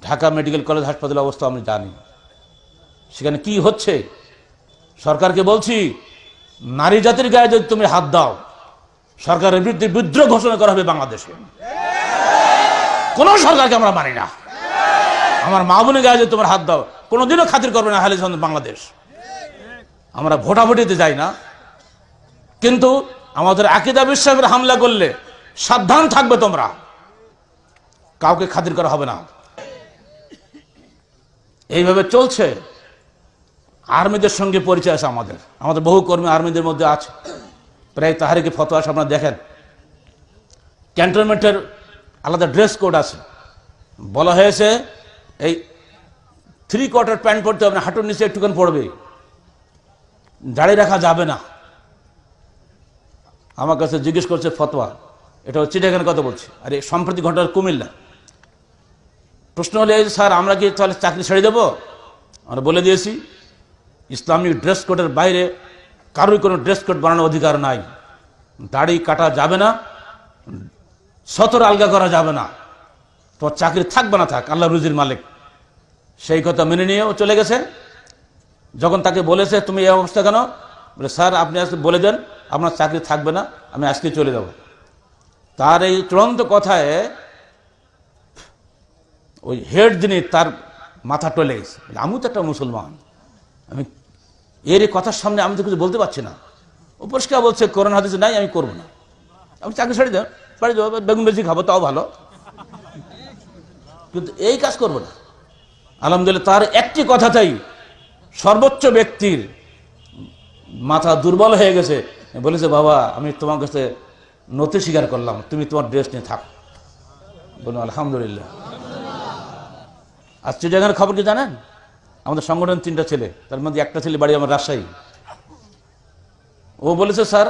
Dhaka medical college হাসপাতালের অবস্থা আমি জানি, সেখানে কি হচ্ছে। সরকারকে বলছি, নারী জাতির গায়ে যদি তুমি হাত দাও, সরকারের বিরুদ্ধে বিদ্রোহ ঘোষণা করা হবে বাংলাদেশে। কোন সরকারকে আমরা মানি না। আমার মা বোনের গায়ে যদি তোমার হাত দাও, কোনোদিনও খাতির করবে না আহলে সুন্নাত বাংলাদেশ। আমরা ভোটাভুটিতে যাই না, কিন্তু আমাদের আকীদা বিশ্বাসের হামলা করলে সাবধান থাকবে তোমরা, কাউকে খাতির করা হবে না। এইভাবে চলছে। আর্মিদের সঙ্গে পরিচয় আছে আমাদের বহু কর্মী আর্মিদের মধ্যে আছে। প্রায় তাহারিকে ফতোয়া আছে, আপনারা দেখেন। ক্যান্টনমেন্টের আলাদা ড্রেস কোড আছে। বলা হয়েছে এই 3/4 প্যান্ট পরতে হবে না, হাঁটুর নিচে একটুখানি পড়বে, দাড়ি রাখা যাবে না। আমার কাছে জিজ্ঞেস করছে ফতোয়া, এটা চিটাগাং কথা বলছি, আরে সম্প্রতি ঘটনা কুমিল্লা। প্রশ্ন হলে এই স্যার আমরা কি তাহলে চাকরি ছেড়ে দেবো? আমরা বলে দিয়েছি ইসলামিক ড্রেস কোডের বাইরে কারোর কোনো ড্রেস কোড বানানোর অধিকার নাই। দাড়ি কাটা যাবে না, সতর আলগা করা যাবে না। তোমার চাকরি থাকবে না থাক, আল্লাহ রুজির মালিক। সেই কথা মেনে নিয়েও চলে গেছে। যখন তাকে বলেছে তুমি এই অবস্থা কেন, বলে স্যার আপনি আজকে বলে দেন আপনার চাকরি থাকবে না, আমি আজকে চলে যাব। তার এই চূড়ান্ত কথায় ওই হেড যিনি, তার মাথা টলে গেছে। আমিও তো একটা মুসলমান, আমি এর কথার সামনে আমি তো কিছু বলতে পারছি না। ও পরিষ্কার বলছে কোরআন হাদিসে নাই, আমি করবো না, আমি চাকরি ছেড়ে দেব, বাড়ি যাবো, বেগুন বেশি খাবো, তাও ভালো, কিন্তু এই কাজ করবো না। আলহামদুলিল্লাহ তার একটি কথাটাই সর্বোচ্চ ব্যক্তির মাথা দুর্বল হয়ে গেছে। বলেছে বাবা আমি তোমার কাছে নথি স্বীকার করলাম, তুমি তোমার ড্রেস নিয়ে থাক। বলুন আলহামদুলিল্লাহ। আর চিটাগাংয়ের খবর কি জানেন? আমাদের সংগঠন 3টা ছেলে, তার মধ্যে একটা ছেলে বাড়ি আমার রাজশাহী। ও বলেছে স্যার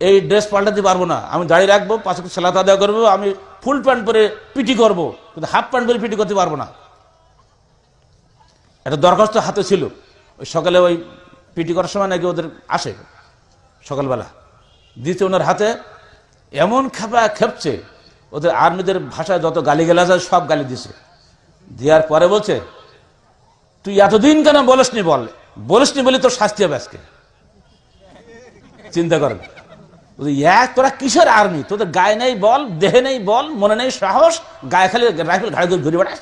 এই ড্রেস পাল্টাতে পারবো না, আমি দাঁড়িয়ে রাখবো, 5 ওয়াক্ত সালাত আদায় করবো, আমি ফুল প্যান্ট পরে পিটি করবো, কিন্তু হাফ প্যান্ট পরে পিটি করতে পারবো না। একটা দরখাস্ত হাতে ছিল, ওই সকালে ওই পিটি করার সময় নাকি ওদের আসে সকালবেলা, দিতে ওনার হাতে, এমন খেপছে, ওদের আর্মিদের ভাষায় যত গালিগালাজ আছে সব গালি দিছে। দেওয়ার পরে বলছে তুই এতদিন কেন বলিসনি, বলিসনি বলে তোর শাস্তি হবে আজকে। চিন্তা করেন, তোরা কিসের আর্মি? তোদের গায়ে নেই বল, দেহে নেই বল, মনে নেই সাহস, গায়ে খালি রাইফেল ঘাড়ে ঘুরে বেড়াস,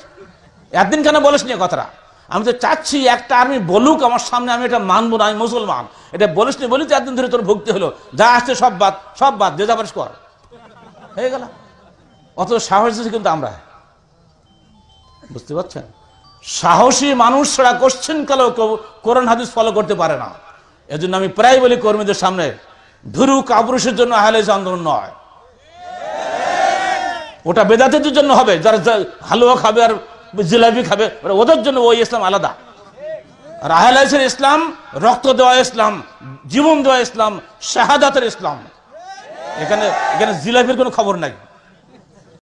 একদিন কেন বলিসনি কথাটা? আমি তো চাচ্ছি একটা আর্মি বলুক আমার সামনে, আমি এটা মানবো না, আমি মুসলমান, এটা বলিসনি বলি তো একদিন ধরে তোর ভক্তি হলো, যা আসছে সব বাদ, যে যাবার কর, হয়ে গেল। অত সাহস দিচ্ছি কিন্তু আমরা, বুঝতে পারছেন? সাহসী মানুষ ছাড়া কোশ্চেন কালেও কোরআন হাদিস ফলো করতে পারে না। এজন্য আমি প্রায় বলি কর্মীদের সামনে, ভীরু কাপুরুষের জন্য আহলে হাদিস আন্দোলন নয়, ওটা বেদাতীদের জন্য হবে, যারা হালুয়া খাবে আর জিলাপি খাবে, ওদের জন্য ওই ইসলাম আলাদা। আর আহলে হাদিসের ইসলাম রক্ত দেওয়া ইসলাম, জীবন দেওয়া ইসলাম, শাহাদাতের ইসলাম। এখানে জিলাপির কোনো খবর নাই।